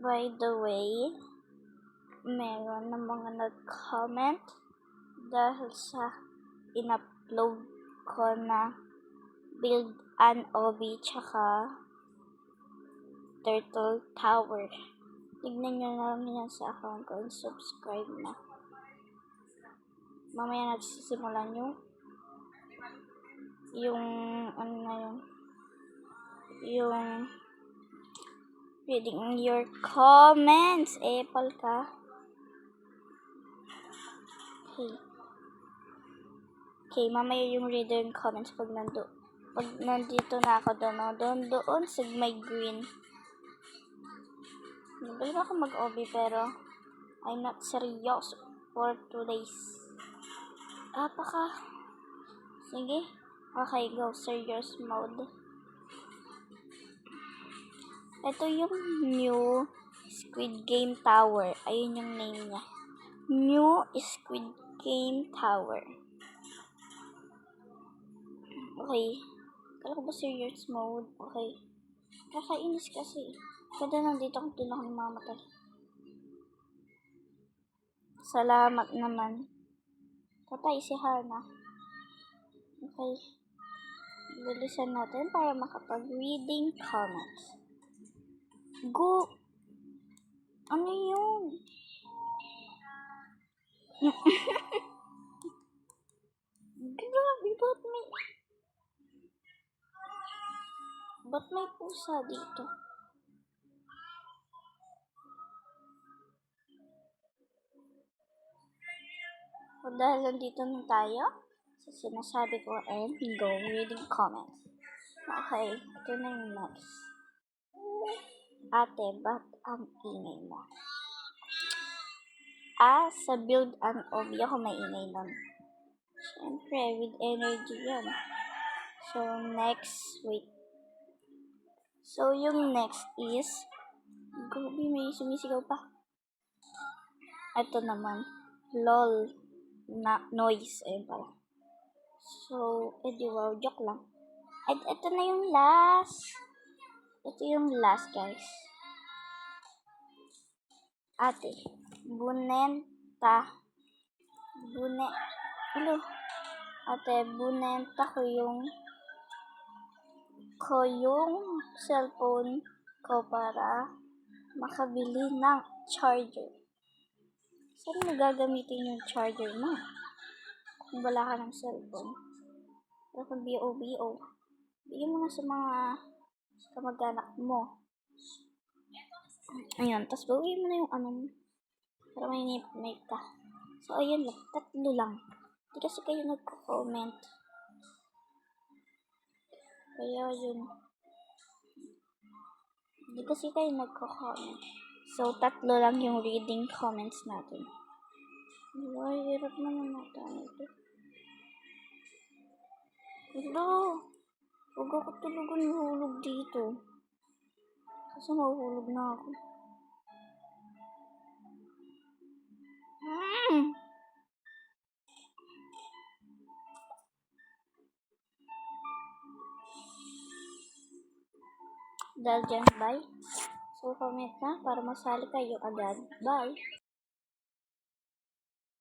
By the way, meron na mga nag-comment dahil sa in-upload ko na build an OB tsaka Turtle Tower. Tignan nyo na lang yan sa account ko and subscribe na. Mamaya nagsisimulan yung ano na yung reading your comments. Apple ka. Okay, mamaya yung reading comments pag nandito na ako doon sa may green. Nagaling ako mag-OB pero I'm not serious for 2 days. Sige. Okay, go. Serious mode. Ito yung new Squid Game Tower. Ayun yung name niya. New Squid Game Tower. Okay. Kala ko ba serious mode? Okay. Kakainis kasi. Kada nandito ako din ako namamatay. Salamat naman. Patay si Hana. Okay. Bilisan natin para makapag-reading comments. Go! Ano yun? Grabe, ba't may pusa dito? O dahil nandito na tayo sa sinasabi ko and go reading comments. Okay, ito na yung next. Ate, ba't ang ingay mo? Sa build an OB ako may ingay nun. Siyempre, with energy yan. So, next, wait. So, yung next is, grabe, may sumisigaw pa. Ito naman, lol, na noise, ayun pala. So, wow, joke lang. Ito na yung last. Ito yung last, guys. Ate, bunenta ko yung cellphone ko para makabili ng charger. Saan mo gagamitin yung charger mo? Kung wala ka ng cellphone. Pero kung BO, bigyan mo na sa mga kamag-anak mo. Ayun, tapos gawin mo na yung ano mo. Para may nip ka. So, ayun lang. 3 lang. Hindi kasi kayo nagko-comment. Kaya yun. Hindi kasi kayo nagko-comment. So, 3 lang yung reading comments natin. Ay, hirap naman natin ito. Hello! Huwag ako talagang mahulog dito. Kasi mahuhulog na ako. Dahil dyan, bye. So, comment na para masali kayo agad. Bye!